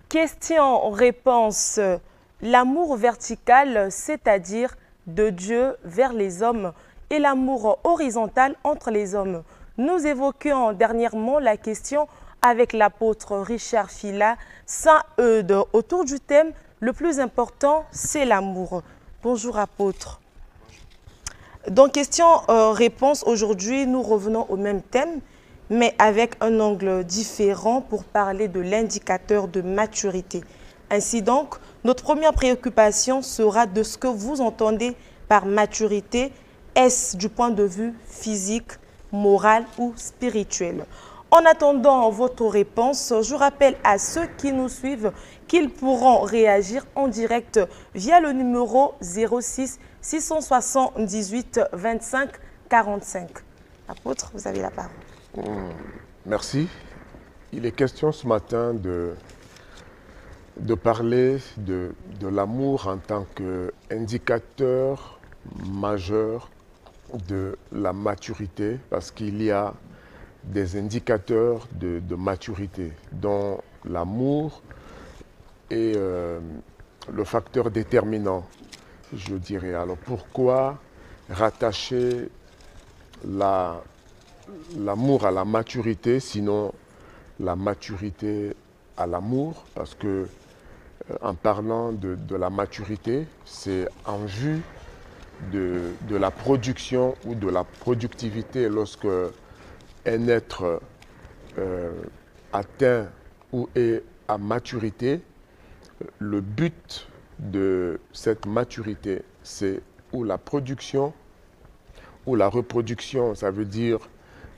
Question-réponse. L'amour vertical, c'est-à-dire de Dieu vers les hommes, et l'amour horizontal entre les hommes. Nous évoquions dernièrement la question avec l'apôtre Richard Fila, Saint-Eudes, autour du thème « Le plus important, c'est l'amour ». Bonjour apôtre. Dans question-réponse, aujourd'hui, nous revenons au même thème, mais avec un angle différent pour parler de l'indicateur de maturité. Ainsi donc, notre première préoccupation sera de ce que vous entendez par maturité. Est-ce du point de vue physique, moral ou spirituel? En attendant votre réponse, je rappelle à ceux qui nous suivent qu'ils pourront réagir en direct via le numéro 06 678 25 45. Apôtre, vous avez la parole. Merci. Il est question ce matin de parler de l'amour en tant qu'indicateur majeur de la maturité, parce qu'il y a des indicateurs de maturité, dont l'amour est le facteur déterminant, je dirais. Alors pourquoi rattacher l'amour à la maturité, sinon la maturité à l'amour? Parce que en parlant de la maturité, c'est en vue de la production ou de la productivité. Lorsque un être atteint ou est à maturité, le but de cette maturité, c'est ou la production ou la reproduction, ça veut dire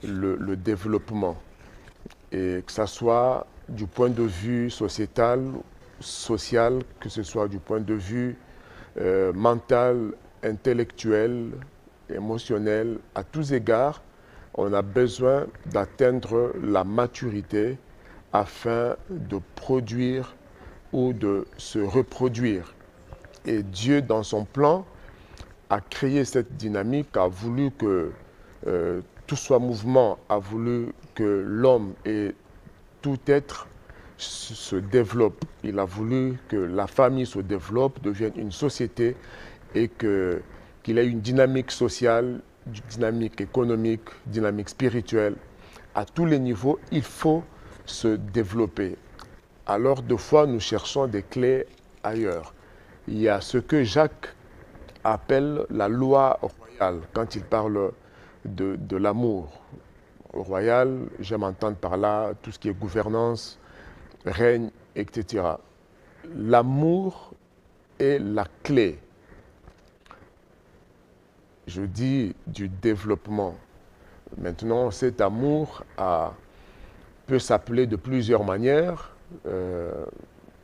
le développement. Et que ce soit du point de vue sociétal, social, que ce soit du point de vue mental, intellectuel, émotionnel, à tous égards, on a besoin d'atteindre la maturité afin de produire ou de se reproduire. Et Dieu, dans son plan, a créé cette dynamique, a voulu que tout soit mouvement, a voulu que l'homme et tout être se développe. Il a voulu que la famille se développe, devienne une société et qu'il ait une dynamique sociale, une dynamique économique, une dynamique spirituelle. À tous les niveaux, il faut se développer. Alors, deux fois, nous cherchons des clés ailleurs. Il y a ce que Jacques appelle la loi royale, quand il parle de l'amour. Royal, j'aime entendre par là tout ce qui est gouvernance, règne, etc. L'amour est la clé, je dis, du développement. Maintenant, cet amour peut s'appeler de plusieurs manières, de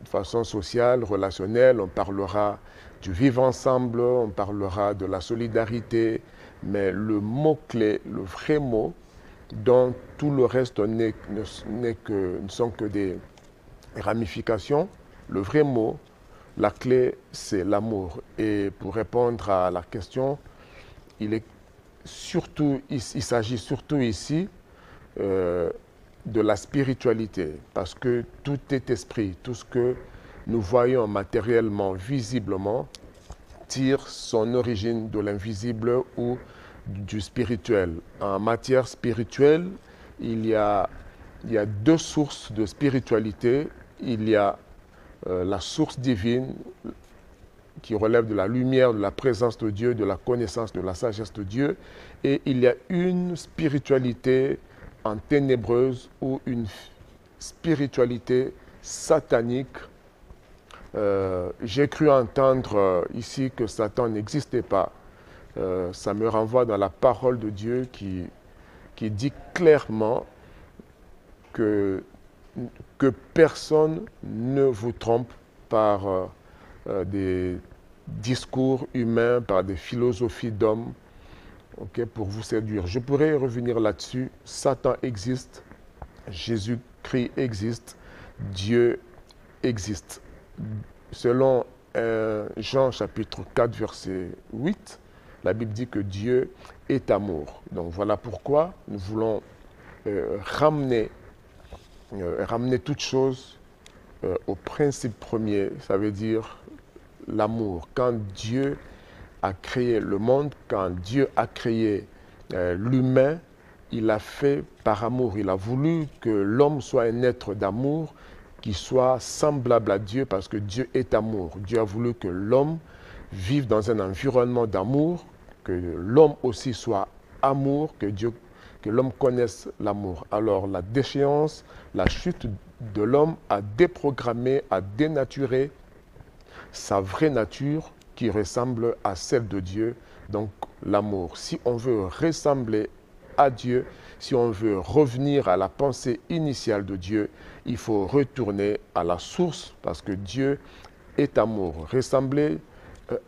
façon sociale, relationnelle. On parlera du vivre ensemble, on parlera de la solidarité, mais le mot-clé, le vrai mot, dont tout le reste ne sont que des ramifications, le vrai mot, la clé, c'est l'amour. Et pour répondre à la question, il s'agit surtout ici de la spiritualité, parce que tout est esprit, tout ce que nous voyons matériellement, visiblement, tire son origine de l'invisible ou du spirituel. En matière spirituelle, il y a deux sources de spiritualité. Il y a la source divine qui relève de la lumière, de la présence de Dieu, de la connaissance, de la sagesse de Dieu. Et il y a une spiritualité en ténébreuse ou une spiritualité satanique. J'ai cru entendre ici que Satan n'existait pas. Ça me renvoie dans la parole de Dieu qui dit clairement que personne ne vous trompe par des discours humains, par des philosophies d'hommes, pour vous séduire. Je pourrais revenir là-dessus. Satan existe, Jésus-Christ existe, Dieu existe. Selon Jean chapitre 4, verset 8, la Bible dit que Dieu est amour. Donc voilà pourquoi nous voulons ramener toutes choses au principe premier, ça veut dire l'amour. Quand Dieu a créé le monde, quand Dieu a créé l'humain, il l'a fait par amour. Il a voulu que l'homme soit un être d'amour qui soit semblable à Dieu parce que Dieu est amour. Dieu a voulu que l'homme vive dans un environnement d'amour, que l'homme aussi soit amour, que l'homme connaisse l'amour. Alors la déchéance, la chute de l'homme a déprogrammé, a dénaturé sa vraie nature qui ressemble à celle de Dieu, donc l'amour. Si on veut ressembler à Dieu, si on veut revenir à la pensée initiale de Dieu, il faut retourner à la source parce que Dieu est amour. Ressembler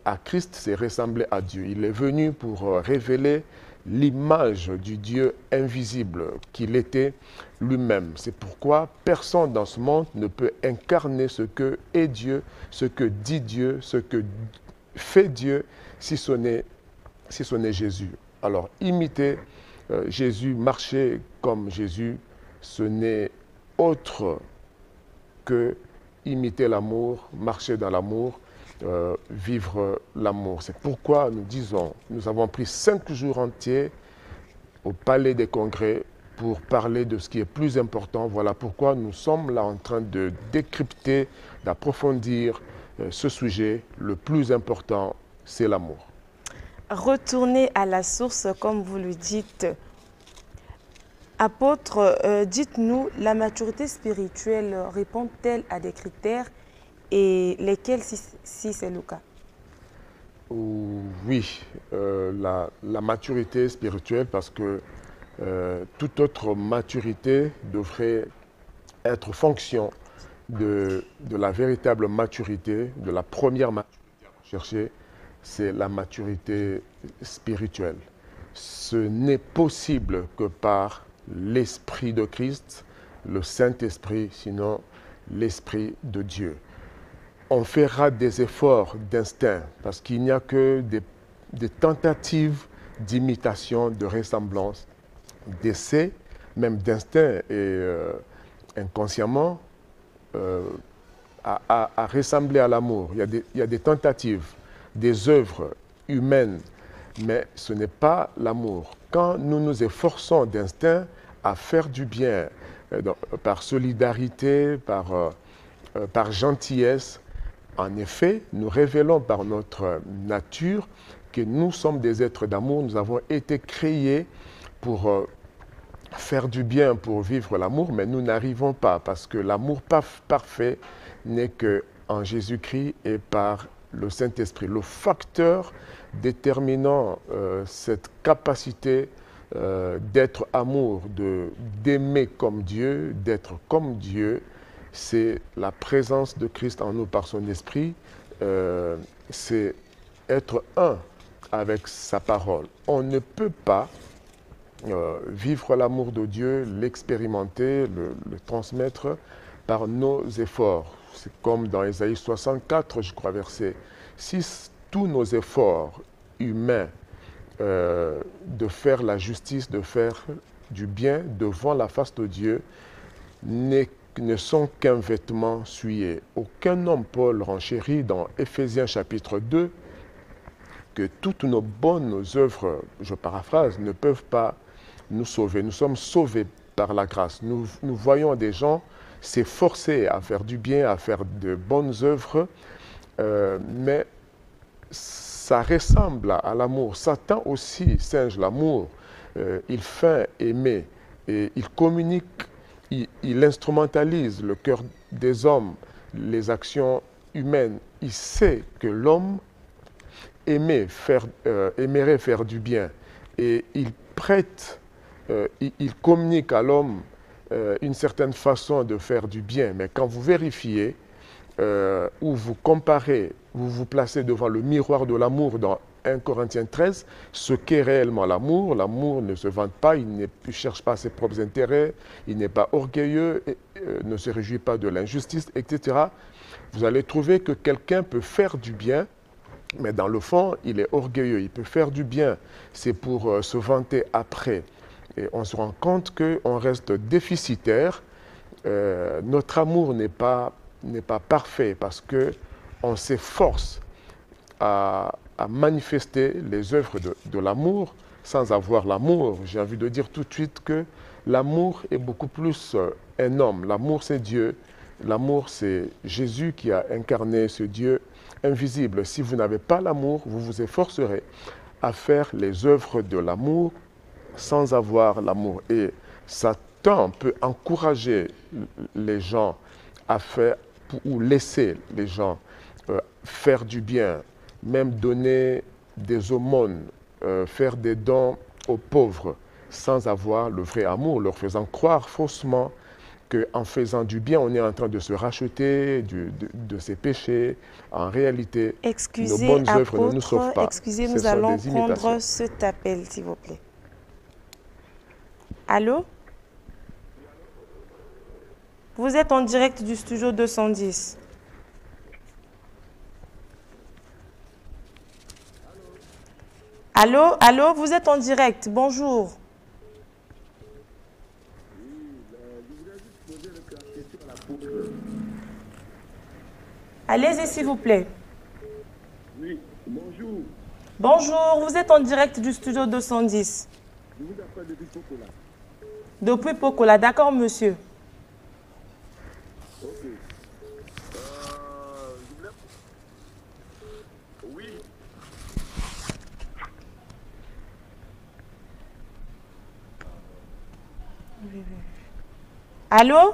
à Christ, c'est ressembler à Dieu. Il est venu pour révéler l'image du Dieu invisible qu'il était lui-même. C'est pourquoi personne dans ce monde ne peut incarner ce que est Dieu, ce que dit Dieu, ce que fait Dieu, si ce n'est Jésus. Alors, imiter Jésus, marcher comme Jésus, ce n'est autre que imiter l'amour, marcher dans l'amour, vivre l'amour. C'est pourquoi nous disons, nous avons pris 5 jours entiers au Palais des Congrès pour parler de ce qui est plus important. Voilà pourquoi nous sommes là en train de décrypter, d'approfondir ce sujet. Le plus important, c'est l'amour. Retourner à la source, comme vous le dites. Apôtre, dites-nous, la maturité spirituelle répond-elle à des critères et lesquels si c'est le cas? Oui, la maturité spirituelle, parce que toute autre maturité devrait être fonction de la véritable maturité, de la première maturité à rechercher, c'est la maturité spirituelle. Ce n'est possible que par l'Esprit de Christ, le Saint-Esprit, sinon l'Esprit de Dieu. On fera des efforts d'instinct parce qu'il n'y a que des tentatives d'imitation, de ressemblance, d'essai, même d'instinct et inconsciemment à ressembler à l'amour. Il y a des tentatives, des œuvres humaines, mais ce n'est pas l'amour. Quand nous nous efforçons d'instinct à faire du bien, par solidarité, par gentillesse, en effet, nous révélons par notre nature que nous sommes des êtres d'amour. Nous avons été créés pour faire du bien, pour vivre l'amour, mais nous n'arrivons pas parce que l'amour parfait n'est qu'en Jésus-Christ et par le Saint-Esprit. Le facteur déterminant cette capacité d'être amour, d'aimer comme Dieu, d'être comme Dieu, c'est la présence de Christ en nous par son Esprit, c'est être un avec sa parole. On ne peut pas vivre l'amour de Dieu, l'expérimenter, le transmettre par nos efforts. C'est comme dans Ésaïe 64, je crois, verset 6, tous nos efforts humains de faire la justice, de faire du bien devant la face de Dieu ne sont qu'un vêtement souillé. Aucun homme, Paul renchérit dans Éphésiens chapitre 2, que toutes nos bonnes œuvres, je paraphrase, ne peuvent pas nous sauver. Nous sommes sauvés par la grâce. Nous voyons des gens s'efforcer à faire du bien, à faire de bonnes œuvres, mais ça ressemble à l'amour. Satan aussi singe l'amour. Il feint aimer et il communique, il instrumentalise le cœur des hommes, les actions humaines. Il sait que l'homme aimerait faire du bien et il prête, il communique à l'homme une certaine façon de faire du bien. Mais quand vous vérifiez ou vous comparez, vous vous placez devant le miroir de l'amour dans 1 Corinthiens 13, ce qu'est réellement l'amour. L'amour ne se vante pas, il ne cherche pas ses propres intérêts, il n'est pas orgueilleux, ne se réjouit pas de l'injustice, etc. Vous allez trouver que quelqu'un peut faire du bien, mais dans le fond, il est orgueilleux. Il peut faire du bien, c'est pour se vanter après. Et on se rend compte qu'on reste déficitaire. Notre amour n'est pas n'est pas parfait parce qu'on s'efforce à manifester les œuvres de l'amour sans avoir l'amour. J'ai envie de dire tout de suite que l'amour est beaucoup plus un homme. L'amour, c'est Dieu. L'amour, c'est Jésus qui a incarné ce Dieu invisible. Si vous n'avez pas l'amour, vous vous efforcerez à faire les œuvres de l'amour sans avoir l'amour. Et Satan peut encourager les gens à faire ou laisser les gens faire du bien, même donner des aumônes, faire des dons aux pauvres sans avoir le vrai amour, leur faisant croire faussement qu'en faisant du bien, on est en train de se racheter de ses péchés. En réalité, nos bonnes œuvres ne nous sauvent pas. Excusez, nous allons prendre cet appel, s'il vous plaît. Allô? Vous êtes en direct du studio 210. Allô? Allô? Vous êtes en direct. Bonjour. Allez-y, s'il vous plaît. Oui, bonjour. Bonjour, vous êtes en direct du studio 210. Je vous appelle depuis Pokola. Depuis Pokola, d'accord, monsieur. Ok. Oui. Allô?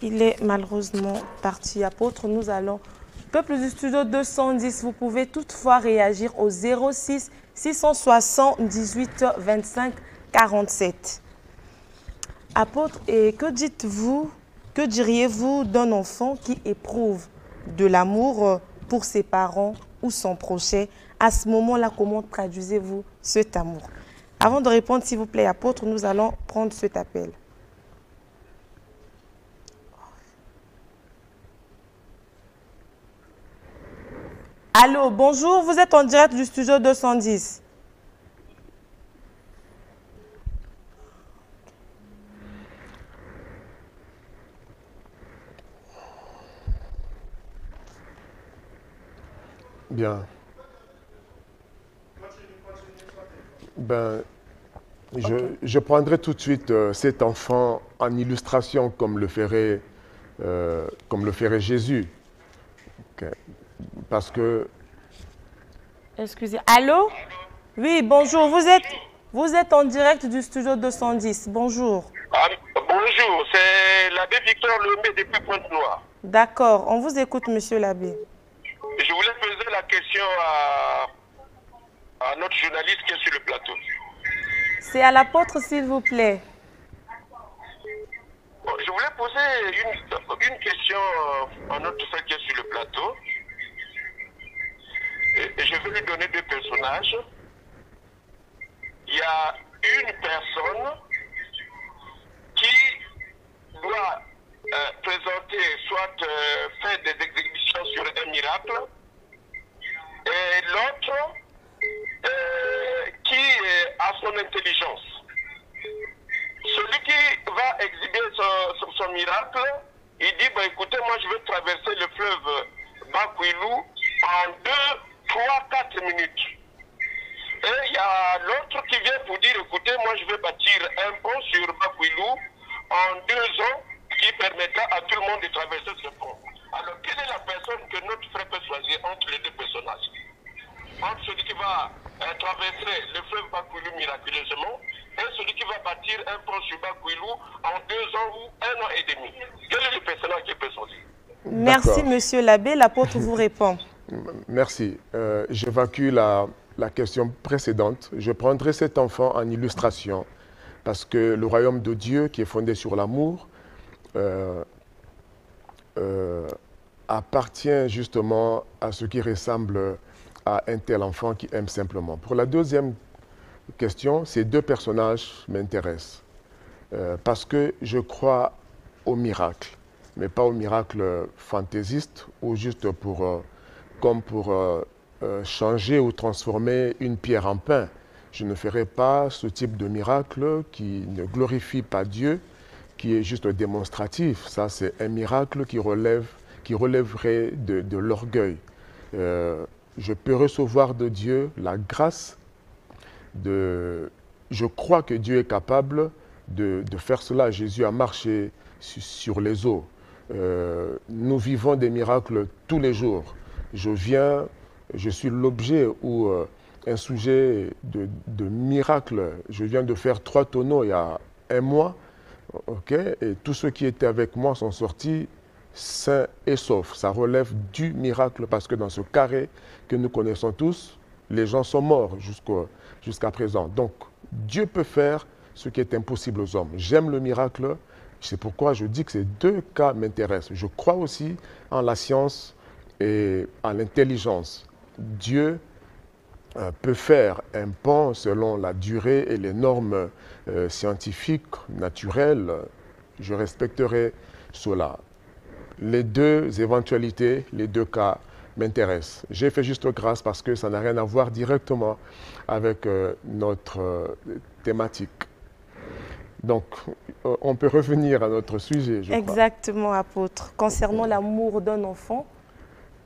Il est malheureusement parti. Apôtre, nous allons... Peuple du studio 210, vous pouvez toutefois réagir au 06 678 25 47. Apôtre, et que dites-vous, que diriez-vous d'un enfant qui éprouve de l'amour pour ses parents ou son prochain? À ce moment-là, comment traduisez-vous cet amour? Avant de répondre, s'il vous plaît, apôtre, nous allons prendre cet appel. Allô, bonjour, vous êtes en direct du studio 210. Bien. Ben, je prendrai tout de suite cet enfant en illustration comme le ferait Jésus. Okay. Parce que... Excusez. Allô? Oui, bonjour. Vous êtes en direct du studio 210. Bonjour. Bonjour, c'est l'abbé Victor Lemay depuis Pointe-Noire. D'accord, on vous écoute, monsieur l'abbé. Je voulais poser la question à notre journaliste qui est sur le plateau. C'est à l'apôtre, s'il vous plaît. Je voulais poser une question à notre frère qui est sur le plateau. Et je vais lui donner deux personnages. Il y a une personne qui doit présenter, soit faire des exhibitions sur un miracle, et l'autre qui a son intelligence. Celui qui va exhiber son miracle, il dit, bah, écoutez, moi je vais traverser le fleuve Bakwilou en 2, 3, 4 minutes. Et il y a l'autre qui vient pour dire, écoutez, moi je vais bâtir un pont sur Bakwilou en 2 ans qui permettra à tout le monde de traverser ce pont. Alors, quelle est la personne que notre frère peut choisir entre les deux personnages? Entre celui qui va traverser le fleuve Bakwilou miraculeusement et celui qui va bâtir un pont sur Bakwilou en 2 ans ou 1 an et demi. Quel est le personnage qui peut choisir? Merci, monsieur l'abbé. L'apôtre vous répond. Merci. J'évacue la question précédente. Je prendrai cet enfant en illustration parce que le royaume de Dieu, qui est fondé sur l'amour, appartient justement à ce qui ressemble à un tel enfant qui aime simplement. Pour la deuxième question, ces deux personnages m'intéressent parce que je crois au miracle, mais pas au miracle fantaisiste ou juste comme pour changer ou transformer une pierre en pain. je ne ferai pas ce type de miracle qui ne glorifie pas Dieu, qui est juste démonstratif. Ça, c'est un miracle qui relèverait de l'orgueil. Je peux recevoir de Dieu la grâce de... Je crois que Dieu est capable de faire cela. Jésus a marché sur les eaux. Nous vivons des miracles tous les jours. Je suis l'objet ou un sujet de miracle. Je viens de faire 3 tonneaux il y a un mois. Okay? Et tous ceux qui étaient avec moi sont sortis sains et saufs. Ça relève du miracle parce que dans ce carré que nous connaissons tous, les gens sont morts jusqu'à présent. Donc, Dieu peut faire ce qui est impossible aux hommes. J'aime le miracle, c'est pourquoi je dis que ces 2 cas m'intéressent. Je crois aussi en la science et en l'intelligence. Dieu peut faire un pont selon la durée et les normes scientifiques, naturelles. Je respecterai cela. Les 2 éventualités, les 2 cas m'intéressent. J'ai fait juste grâce parce que ça n'a rien à voir directement avec notre thématique. Donc, on peut revenir à notre sujet, je crois. Exactement, apôtre. Concernant l'amour d'un enfant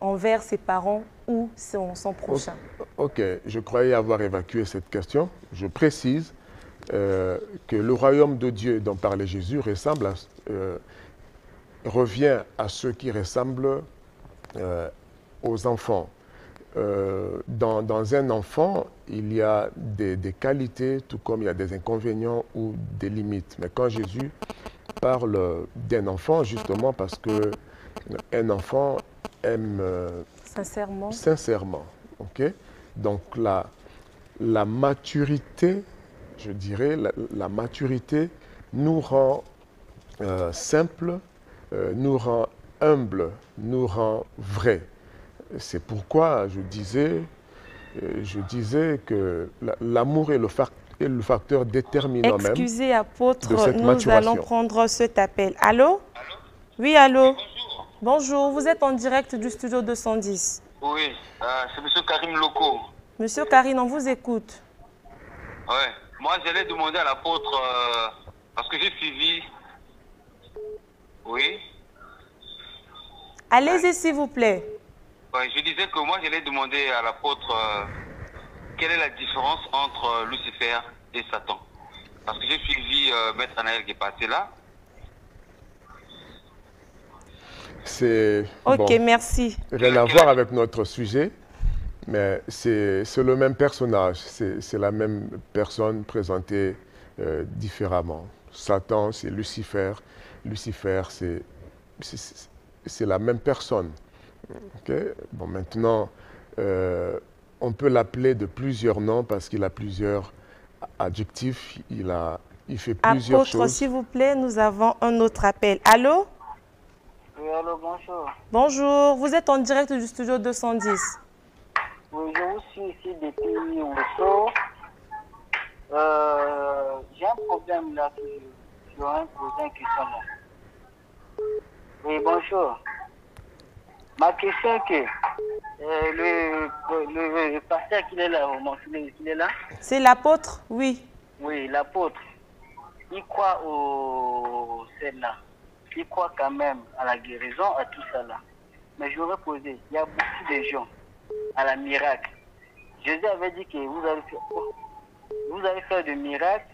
envers ses parents ou son prochain. Ok, je croyais avoir évacué cette question. Je précise que le royaume de Dieu dont parlait Jésus revient à ceux qui ressemblent aux enfants. Dans un enfant, il y a des qualités, tout comme il y a des inconvénients ou des limites. Mais quand Jésus parle d'un enfant, justement parce qu'un enfant aime sincèrement. Okay? Donc la maturité, je dirais, la maturité nous rend simples, nous rend humbles, nous rend vrais. C'est pourquoi je disais que l'amour est le facteur déterminant même. Excusez, apôtre, de cette nous maturation. allons prendre cet appel. Allô? Oui, allô? Bonjour, vous êtes en direct du studio 210. Oui, c'est M. Karim Loko. Monsieur Karine, on vous écoute. Ouais, moi j'allais demander à l'apôtre, parce que j'ai suivi. Oui. Allez-y, s'il vous plaît. Ouais, je disais que moi j'allais demander à l'apôtre quelle est la différence entre Lucifer et Satan. Parce que j'ai suivi Maître Anaël qui est passé là. C'est Ok, merci. Rien à voir avec notre sujet, mais c'est le même personnage, c'est la même personne présentée différemment. Satan, c'est Lucifer. Lucifer, c'est la même personne. Okay? Bon, maintenant, on peut l'appeler de plusieurs noms parce qu'il a plusieurs adjectifs, il fait plusieurs choses. Apôtre, s'il vous plaît, nous avons un autre appel. Allô? Oui, allô, bonjour. Bonjour, vous êtes en direct du studio 210. Oui, je vous suis ici depuis Ousso. J'ai un problème là, je voudrais poser une question là. Oui, bonjour. Ma question est que le pasteur qui est là, il est là? C'est l'apôtre? Oui. Oui, l'apôtre. Il croit au celle-là. Il croit quand même à la guérison, à tout ça là. Mais je voudrais poser, il y a beaucoup de gens à la miracle. Jésus avait dit que vous allez faire des miracles,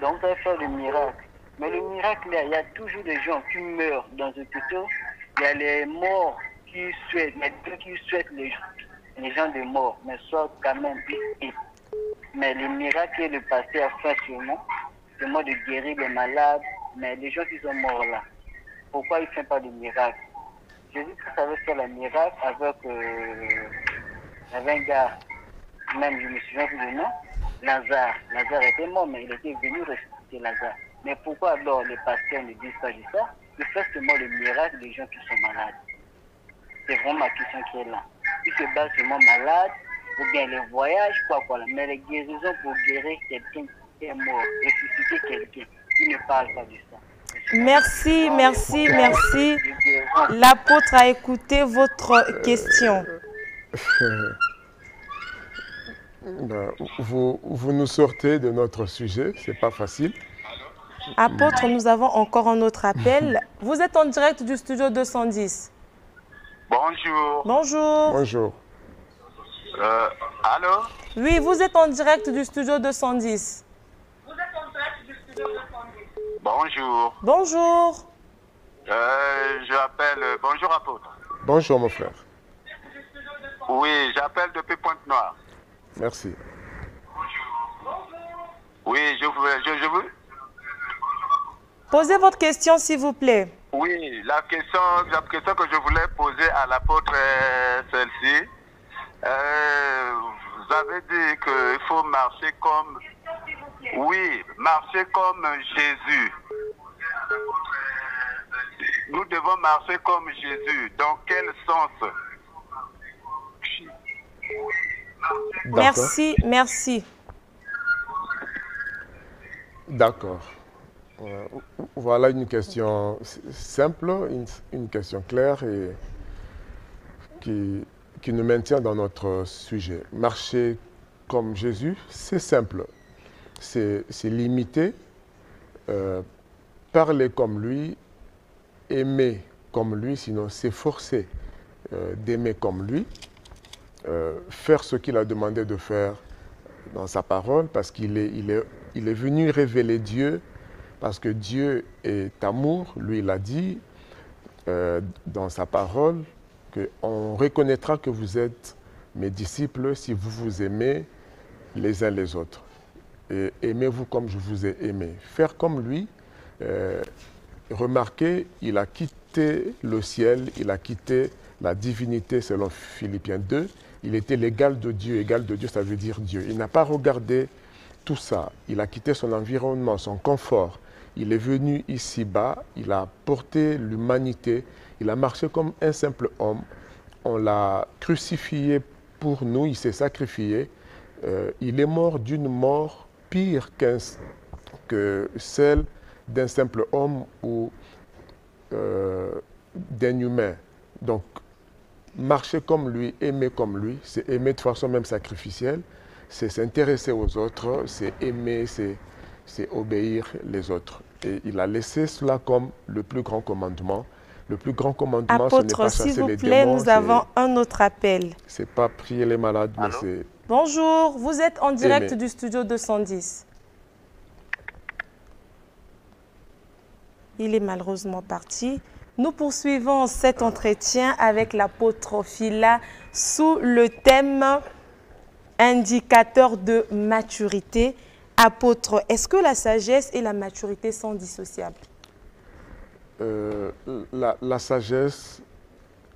donc vous allez faire des miracles. Mais le miracle là, il y a toujours des gens qui meurent dans un hôpital. Il y a les morts qui souhaitent, les gens de mort, mais soit quand même ici. Mais le miracle que le pasteur a fait sûrement, c'est moi de guérir les malades, mais les gens qui sont morts là, pourquoi ils ne font pas de miracle? Jésus savait faire le miracle avec un gars, même je me souviens plus du nom, Lazare. Lazare était mort, mais il était venu ressusciter Lazare. Mais pourquoi alors les pasteurs ne disent pas de ça? Ils font seulement le miracle des gens qui sont malades. C'est vraiment ma question qui est là. Ils se basent seulement malades, ou bien les voyages, quoi, mais les guérisons pour guérir quelqu'un qui est mort, ressusciter quelqu'un, ils ne parlent pas de ça. Merci, merci, merci. L'apôtre a écouté votre question. Ben, vous nous sortez de notre sujet, c'est pas facile. Apôtre, nous avons encore un autre appel. Vous êtes en direct du studio 210. Bonjour. Bonjour. Bonjour. Allô? Oui, vous êtes en direct du studio 210. Bonjour. Bonjour. Bonjour, apôtre. Bonjour, mon frère. Oui, j'appelle depuis Pointe-Noire. Merci. Oui, je veux. Posez votre question, s'il vous plaît. Oui, la question que je voulais poser à l'apôtre est celle-ci. Vous avez dit qu'il faut marcher comme... Oui, marcher comme Jésus. Nous devons marcher comme Jésus. Dans quel sens? Merci, merci. D'accord. Voilà une question simple, une question claire et qui nous maintient dans notre sujet. Marcher comme Jésus, c'est simple. C'est limité. Parler comme lui, aimer comme lui, sinon s'efforcer d'aimer comme lui. Faire ce qu'il a demandé de faire dans sa parole, parce qu'il est venu révéler Dieu, parce que Dieu est amour. Lui, il a dit dans sa parole qu'on reconnaîtra que vous êtes mes disciples si vous vous aimez les uns les autres. Et aimez-vous comme je vous ai aimé. Faire comme lui, remarquez, il a quitté le ciel, il a quitté la divinité selon Philippiens 2. Il était l'égal de Dieu. Égal de Dieu, ça veut dire Dieu. Il n'a pas regardé tout ça. Il a quitté son environnement, son confort. Il est venu ici-bas. Il a porté l'humanité. Il a marché comme un simple homme. On l'a crucifié pour nous. Il s'est sacrifié. Il est mort d'une mort pire que celle d'un simple homme ou d'un humain. Donc, marcher comme lui, aimer comme lui, c'est aimer de façon même sacrificielle, c'est s'intéresser aux autres, c'est aimer, c'est obéir les autres. Et il a laissé cela comme le plus grand commandement. Le plus grand commandement, ce n'est pas chasser les démons. Apôtre, s'il vous plaît, nous avons un autre appel. Ce n'est pas prier les malades, mais c'est... Bonjour, vous êtes en direct aimer. du studio 210. Il est malheureusement parti. Nous poursuivons cet entretien avec l'apôtre Phila sous le thème indicateur de maturité. Apôtre, est-ce que la sagesse et la maturité sont dissociables? La sagesse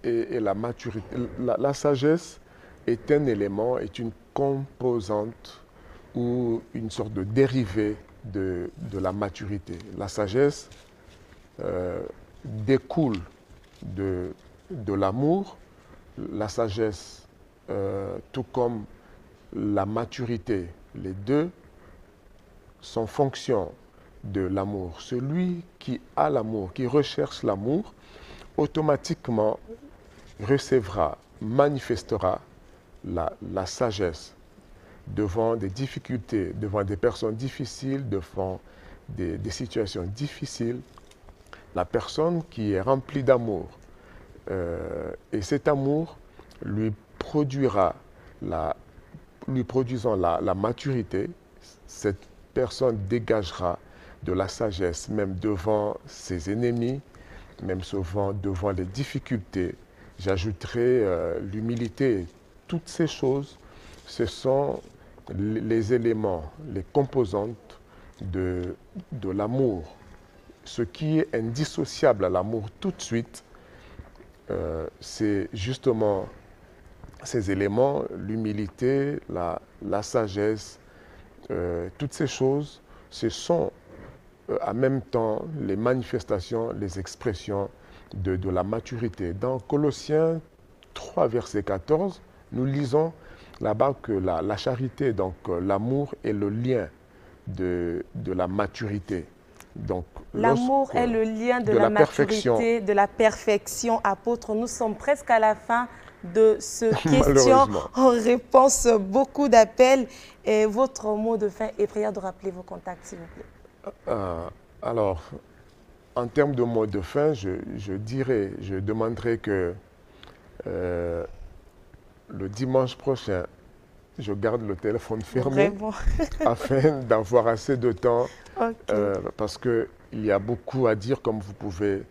et la maturité. La sagesse est un élément, est une composante ou une sorte de dérivé de la maturité. La sagesse découle de l'amour. La sagesse, tout comme la maturité, les deux sont fonction de l'amour. Celui qui a l'amour, qui recherche l'amour, automatiquement recevra, manifestera la sagesse devant des difficultés, devant des personnes difficiles, devant des situations difficiles. La personne qui est remplie d'amour, et cet amour lui produisant la maturité, cette personne dégagera de la sagesse, même devant ses ennemis, même souvent devant les difficultés. J'ajouterai l'humilité. Toutes ces choses, ce sont les éléments, les composantes de l'amour. Ce qui est indissociable à l'amour tout de suite, c'est justement ces éléments, l'humilité, la sagesse, toutes ces choses, ce sont en même temps les manifestations, les expressions de la maturité. Dans Colossiens 3, verset 14, nous lisons là-bas que la charité, donc l'amour est le lien de la maturité. L'amour est le lien de la maturité, de la perfection. Apôtre, nous sommes presque à la fin de ce question Malheureusement. en réponse. Beaucoup d'appels. Et votre mot de fin et prière de rappeler vos contacts, s'il vous plaît. Alors, en termes de mot de fin, je demanderai que le dimanche prochain, je garde le téléphone fermé Vraiment. afin d'avoir assez de temps Ok. parce qu'il y a beaucoup à dire comme vous pouvez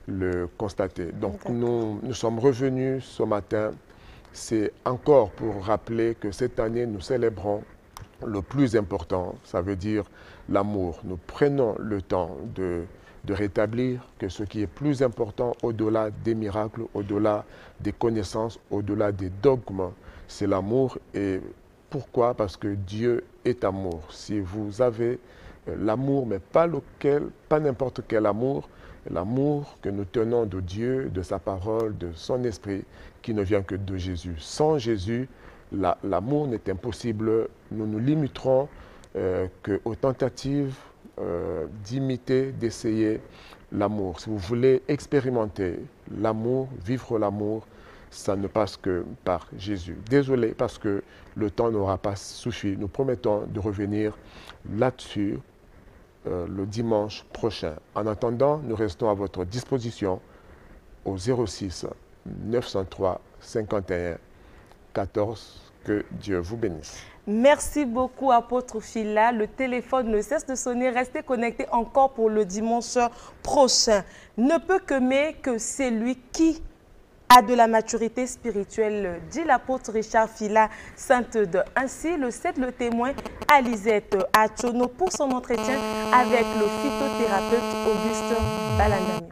le constater. Donc nous sommes revenus ce matin, c'est encore pour rappeler que cette année nous célébrons le plus important, ça veut dire l'amour. Nous prenons le temps de rétablir que ce qui est plus important au-delà des miracles, au-delà des connaissances, au-delà des dogmes, c'est l'amour. Et pourquoi? Parce que Dieu est amour. Si vous avez l'amour, mais pas n'importe quel amour, l'amour que nous tenons de Dieu, de sa parole, de son esprit, qui ne vient que de Jésus. Sans Jésus, l'amour n'est impossible. Nous nous limiterons qu'aux tentatives d'imiter, d'essayer l'amour. Si vous voulez expérimenter l'amour, vivre l'amour, ça ne passe que par Jésus. Désolé parce que le temps n'aura pas suffi. Nous promettons de revenir là-dessus le dimanche prochain. En attendant, nous restons à votre disposition au 06 903 51 14. Que Dieu vous bénisse. Merci beaucoup, apôtre Phila. Le téléphone ne cesse de sonner. Restez connectés encore pour le dimanche prochain. Ne peut qu'aimer que c'est lui qui a de la maturité spirituelle, dit l'apôtre Richard Phila Sainte-Eude. Ainsi, le cède le témoin à Lisette Achono pour son entretien avec le phytothérapeute Auguste Balandamio.